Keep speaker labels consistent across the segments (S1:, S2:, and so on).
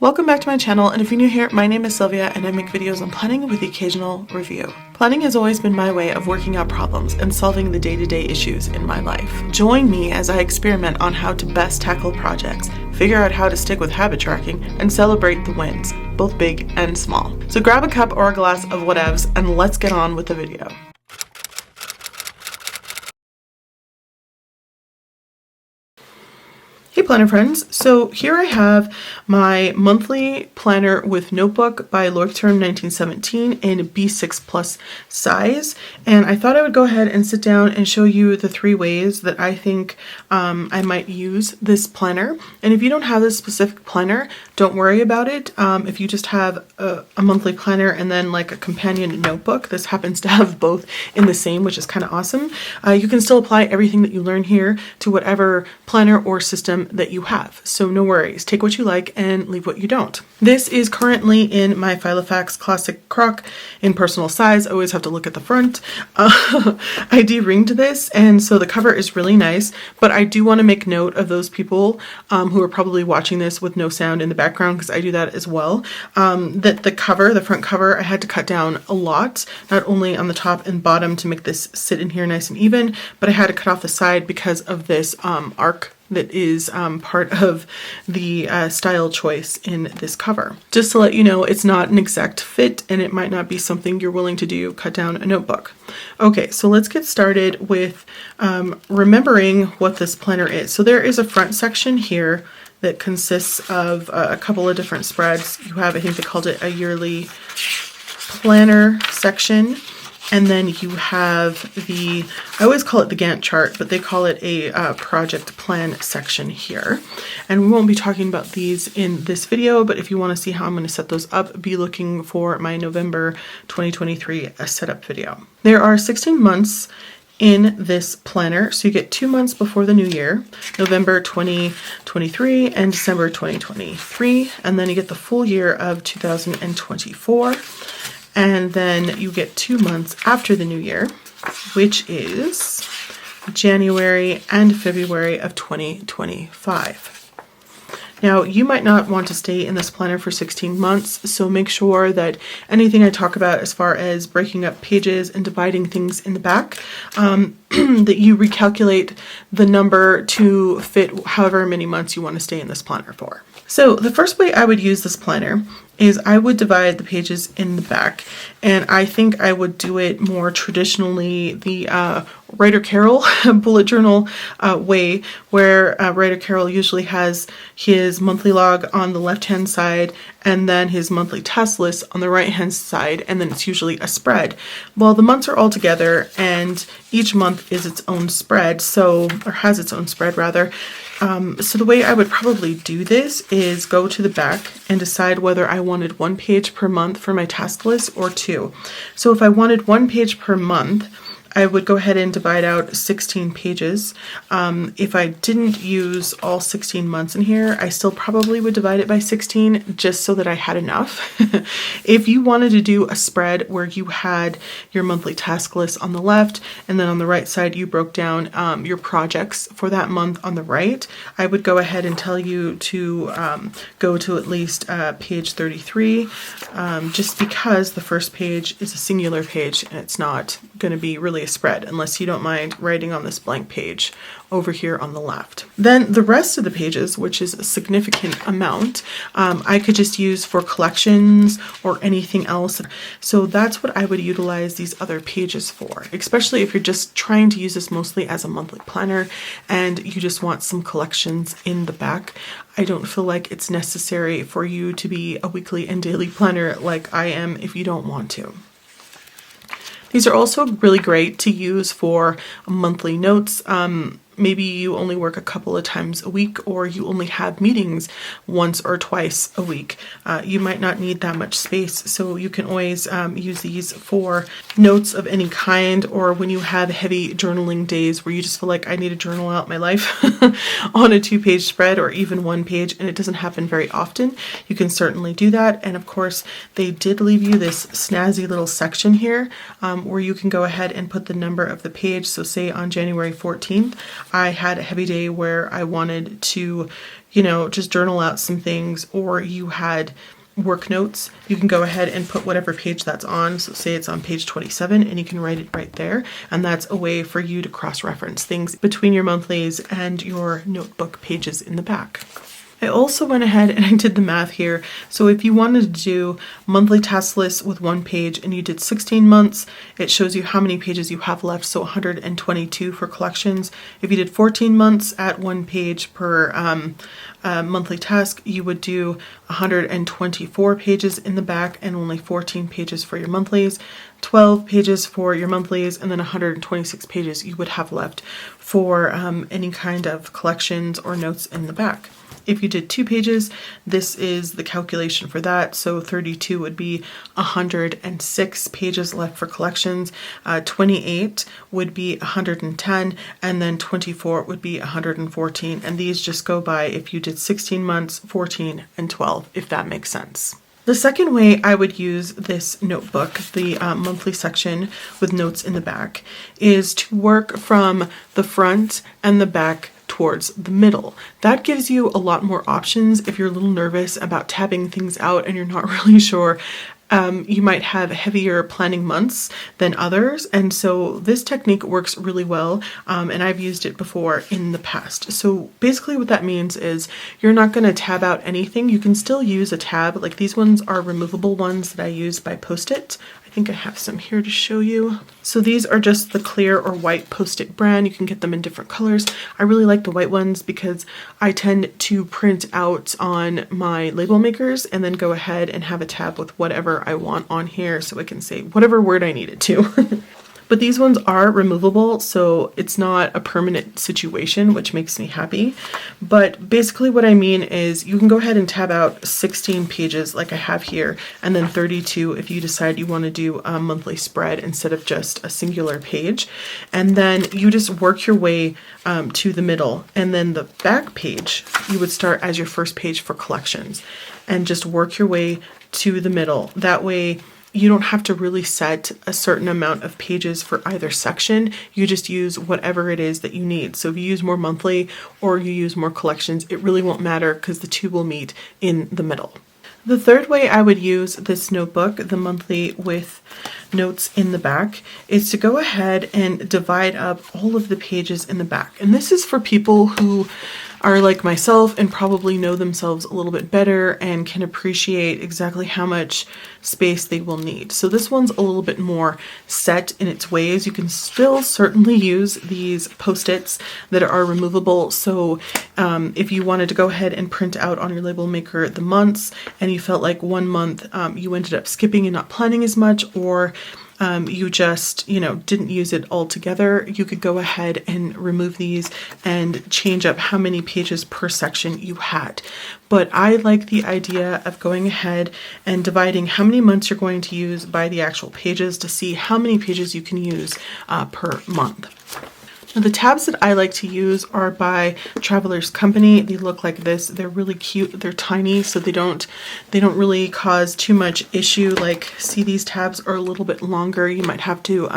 S1: Welcome back to my channel, and if you're new here, my name is Sylvia and I make videos on planning with the occasional review. Planning has always been my way of working out problems and solving the day-to-day issues in my life. Join me as I experiment on how to best tackle projects, figure out how to stick with habit tracking, and celebrate the wins, both big and small. So grab a cup or a glass of whatevs and let's get on with the video. Hey planner friends, so here I have my monthly planner with notebook by Leuchtturm 1917 in B6 plus size, and I thought I would go ahead and sit down and show you the 3 ways that I think I might use this planner. And if you don't have this specific planner, don't worry about it. If you just have a monthly planner and then like a companion notebook, this happens to have both in the same, which is kind of awesome. You can still apply everything that you learn here to whatever planner or system that you have. So no worries, take what you like and leave what you don't. This is currently in my Filofax Classic Croc in personal size. I always have to look at the front. I de-ringed this, and so the cover is really nice, but I do want to make note of those people who are probably watching this with no sound in the background, because I do that as well, that the front cover, I had to cut down a lot, not only on the top and bottom to make this sit in here nice and even, but I had to cut off the side because of this arc that is part of the style choice in this cover. Just to let you know, it's not an exact fit and it might not be something you're willing to do, cut down a notebook. Okay, so let's get started with remembering what this planner is. So there is a front section here that consists of a couple of different spreads. You have, I think they called it a yearly planner section. And then you have I always call it the Gantt chart, but they call it a project plan section here. And we won't be talking about these in this video, but if you want to see how I'm going to set those up, be looking for my November 2023 setup video. There are 16 months in this planner, so you get 2 months before the new year, November 2023 and December 2023, and then you get the full year of 2024. And then you get 2 months after the new year, which is January and February of 2025. Now, you might not want to stay in this planner for 16 months, so make sure that anything I talk about as far as breaking up pages and dividing things in the back, that you recalculate the number to fit however many months you want to stay in this planner for. So the first way I would use this planner is I would divide the pages in the back, and I think I would do it more traditionally the Writer Carol bullet journal way, where Writer Carol usually has his monthly log on the left-hand side and then his monthly task list on the right-hand side, and then it's usually a spread. Well, the months are all together and each month is its own spread, or has its own spread rather. So the way I would probably do this is go to the back and decide whether I wanted 1 page per month for my task list or 2. So if I wanted 1 page per month, I would go ahead and divide out 16 pages. If I didn't use all 16 months in here, I still probably would divide it by 16 just so that I had enough. If you wanted to do a spread where you had your monthly task list on the left and then on the right side you broke down your projects for that month on the right, I would go ahead and tell you to go to at least page 33, just because the first page is a singular page and it's not going to be really a spread unless you don't mind writing on this blank page over here on the left. Then the rest of the pages, which is a significant amount, I could just use for collections or anything else. So that's what I would utilize these other pages for, especially if you're just trying to use this mostly as a monthly planner and you just want some collections in the back. I don't feel like it's necessary for you to be a weekly and daily planner like I am if you don't want to. These are also really great to use for monthly notes. Maybe you only work a couple of times a week, or you only have meetings once or twice a week. You might not need that much space, so you can always use these for notes of any kind, or when you have heavy journaling days where you just feel like I need to journal out my life on a 2-page spread or even 1 page, and it doesn't happen very often. You can certainly do that. And of course, they did leave you this snazzy little section here where you can go ahead and put the number of the page. So say on January 14th, I had a heavy day where I wanted to you know, just journal out some things, or you had work notes, you can go ahead and put whatever page that's on. So say it's on page 27 and you can write it right there. And that's a way for you to cross-reference things between your monthlies and your notebook pages in the back. I also went ahead and I did the math here. So if you wanted to do monthly task lists with one page and you did 16 months, it shows you how many pages you have left. So 122 for collections. If you did 14 months at one page per monthly task, you would do 124 pages in the back and only 14 pages for your monthlies, 12 pages for your monthlies, and then 126 pages you would have left for any kind of collections or notes in the back. If you did 2 pages, this is the calculation for that. So 32 would be 106 pages left for collections, 28 would be 110, and then 24 would be 114. And these just go by if you did 16 months, 14, and 12, if that makes sense. The second way I would use this notebook, the monthly section with notes in the back, is to work from the front and the back towards the middle. That gives you a lot more options if you're a little nervous about tabbing things out and you're not really sure. You might have heavier planning months than others, and so this technique works really well, and I've used it before in the past. So basically what that means is you're not going to tab out anything. You can still use a tab, like these ones are removable ones that I use by Post-it. I think I have some here to show you. So these are just the clear or white Post-it brand. You can get them in different colors. I really like the white ones because I tend to print out on my label makers and then go ahead and have a tab with whatever I want on here so I can say whatever word I need it to. But these ones are removable, so it's not a permanent situation, which makes me happy. But basically what I mean is you can go ahead and tab out 16 pages like I have here, and then 32 if you decide you want to do a monthly spread instead of just a singular page. And then you just work your way to the middle, and then the back page you would start as your first page for collections and just work your way to the middle. That way you don't have to really set a certain amount of pages for either section. You just use whatever it is that you need. So if you use more monthly or you use more collections, it really won't matter because the two will meet in the middle. The third way I would use this notebook, the monthly with notes in the back, is to go ahead and divide up all of the pages in the back. And this is for people who are like myself and probably know themselves a little bit better and can appreciate exactly how much space they will need. So this one's a little bit more set in its ways. You can still certainly use these Post-its that are removable. So if you wanted to go ahead and print out on your label maker the months and you felt like one month you ended up skipping and not planning as much, or you just, didn't use it altogether, you could go ahead and remove these and change up how many pages per section you had. But I like the idea of going ahead and dividing how many months you're going to use by the actual pages to see how many pages you can use per month. Now, the tabs that I like to use are by Traveler's Company. They look like this. They're really cute. They're tiny, so they don't really cause too much issue. Like, see, these tabs are a little bit longer. You might have to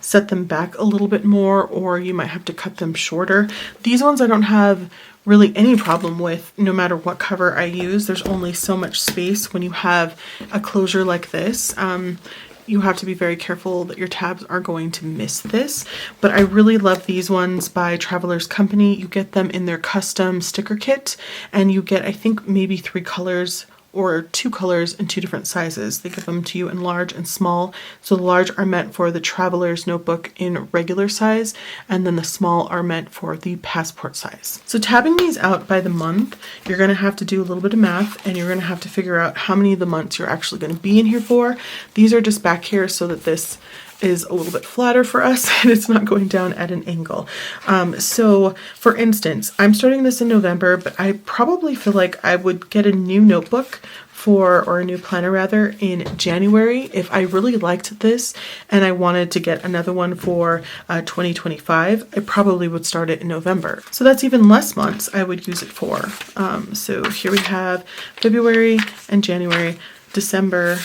S1: set them back a little bit more, or you might have to cut them shorter. These ones I don't have really any problem with, no matter what cover I use. There's only so much space when you have a closure like this. You have to be very careful that your tabs are going to miss this, but I really love these ones by Traveler's Company. You get them in their custom sticker kit, and you get, I think, maybe 3 colors or 2 colors in 2 different sizes. They give them to you in large and small. So the large are meant for the traveler's notebook in regular size, and then the small are meant for the passport size. So tabbing these out by the month, you're going to have to do a little bit of math, and you're going to have to figure out how many of the months you're actually going to be in here for. These are just back here so that this is a little bit flatter for us and it's not going down at an angle. So for instance, I'm starting this in November, but I probably feel like I would get a new notebook or a new planner rather, in January if I really liked this and I wanted to get another one for 2025. I probably would start it in November. So that's even less months I would use it for. So here we have February and January, December,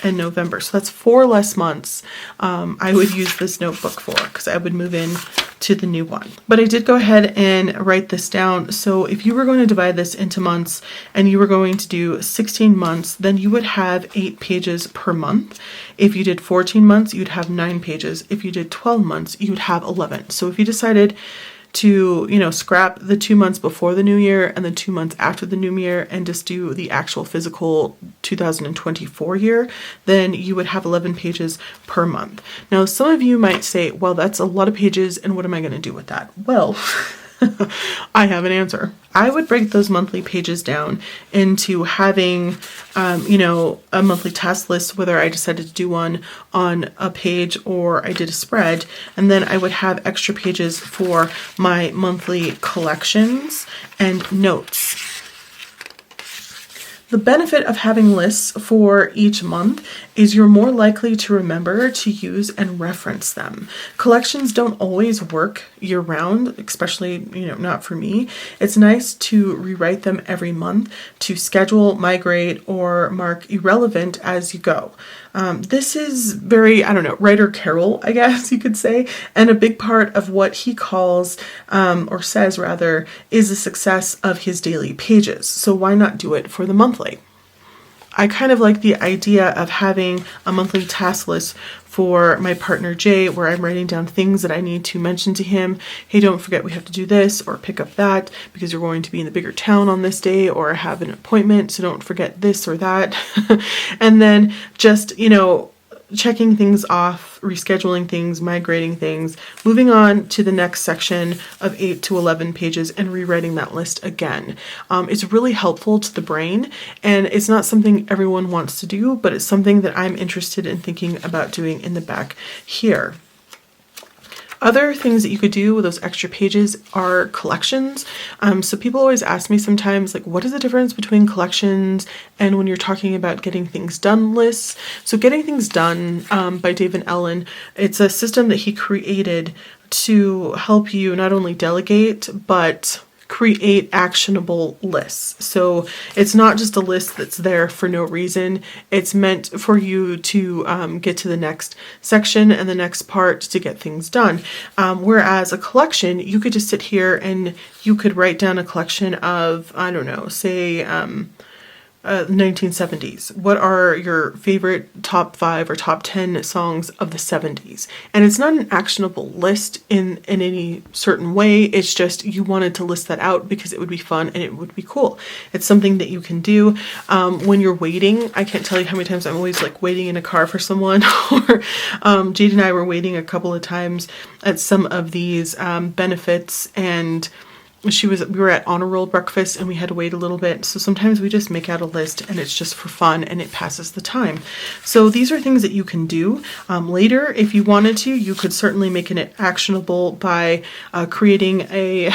S1: and November. So that's 4 less months I would use this notebook for, because I would move in to the new one. But I did go ahead and write this down. So if you were going to divide this into months and you were going to do 16 months, then you would have 8 pages per month. If you did 14 months, you'd have 9 pages. If you did 12 months, you'd have 11. So if you decided to, scrap the 2 months before the new year and the 2 months after the new year and just do the actual physical 2024 year, then you would have 11 pages per month. Now, some of you might say, well, that's a lot of pages, and what am I going to do with that? Well, I have an answer. I would break those monthly pages down into having, a monthly task list, whether I decided to do one on a page or I did a spread, and then I would have extra pages for my monthly collections and notes. The benefit of having lists for each month is you're more likely to remember to use and reference them. Collections don't always work year round, especially, not for me. It's nice to rewrite them every month to schedule, migrate, or mark irrelevant as you go. This is very, writer Carol, I guess you could say, and a big part of what he calls, or says rather, is the success of his daily pages. So why not do it for the monthly? I kind of like the idea of having a monthly task list for my partner Jay, where I'm writing down things that I need to mention to him. Hey, don't forget we have to do this or pick up that because you're going to be in the bigger town on this day or have an appointment, so don't forget this or that. And then just, checking things off, rescheduling things, migrating things, moving on to the next section of 8 to 11 pages and rewriting that list again. It's really helpful to the brain, and it's not something everyone wants to do, but it's something that I'm interested in thinking about doing in the back here. Other things that you could do with those extra pages are collections. So people always ask me sometimes, what is the difference between collections and when you're talking about getting things done lists? So Getting Things Done by David Allen, it's a system that he created to help you not only delegate, but create actionable lists. So it's not just a list that's there for no reason. It's meant for you to get to the next section and the next part to get things done. Whereas a collection, you could just sit here and you could write down a collection of, say, 1970s. What are your favorite top 5 or top 10 songs of the 70s? And it's not an actionable list in any certain way. It's just you wanted to list that out because it would be fun and it would be cool. It's something that you can do when you're waiting. I can't tell you how many times I'm always waiting in a car for someone, or Jade and I were waiting a couple of times at some of these benefits, and we were at honor roll breakfast and we had to wait a little bit. So sometimes we just make out a list and it's just for fun and it passes the time. So these are things that you can do later. If you wanted to, you could certainly make it actionable by creating a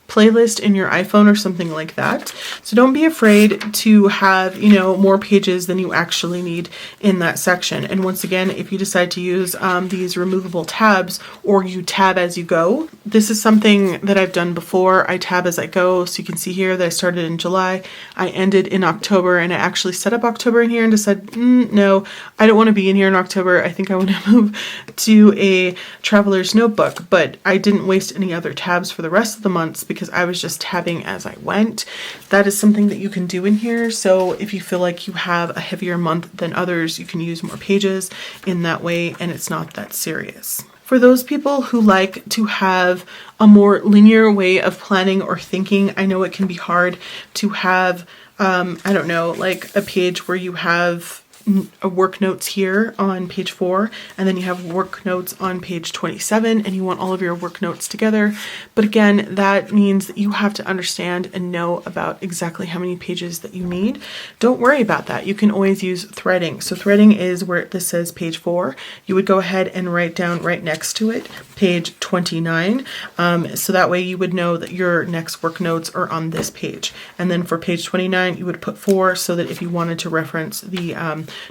S1: playlist in your iPhone or something like that. So don't be afraid to have, more pages than you actually need in that section. And once again, if you decide to use these removable tabs or you tab as you go, this is something that I've done before. I tab as I go. So you can see here that I started in July, I ended in October, and I actually set up October in here and decided, no, I don't want to be in here in October. I think I want to move to a traveler's notebook, but I didn't waste any other tabs for the rest of the months because I was just tabbing as I went. That is something that you can do in here. So if you feel like you have a heavier month than others, you can use more pages in that way, and it's not that serious. For those people who like to have a more linear way of planning or thinking, I know it can be hard to have, a page where you have work notes here on page 4, and then you have work notes on page 27, and you want all of your work notes together. But again, that means that you have to understand and know about exactly how many pages that you need. Don't worry about that. You can always use threading. So threading is where this says page 4. You would go ahead and write down right next to it page 29. So that way you would know that your next work notes are on this page. And then for page 29, you would put 4 so that if you wanted to reference the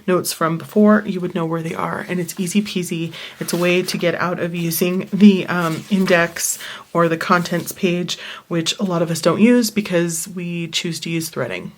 S1: notes from before, you would know where they are. And it's easy peasy. It's a way to get out of using the index or the contents page, which a lot of us don't use because we choose to use threading.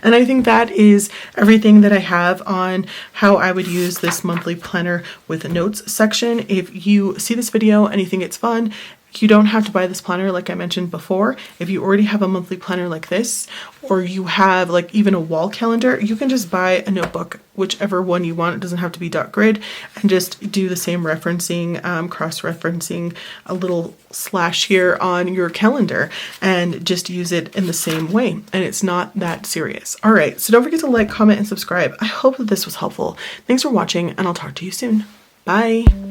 S1: And I think that is everything that I have on how I would use this monthly planner with notes section. If you see this video and you think it's fun, you don't have to buy this planner like I mentioned before. If you already have a monthly planner like this, or you have like even a wall calendar, you can just buy a notebook, whichever one you want. It doesn't have to be .grid, and just do the same referencing, cross-referencing, a little slash here on your calendar, and just use it in the same way. And it's not that serious. All right, so don't forget to like, comment, and subscribe. I hope that this was helpful. Thanks for watching, and I'll talk to you soon. Bye.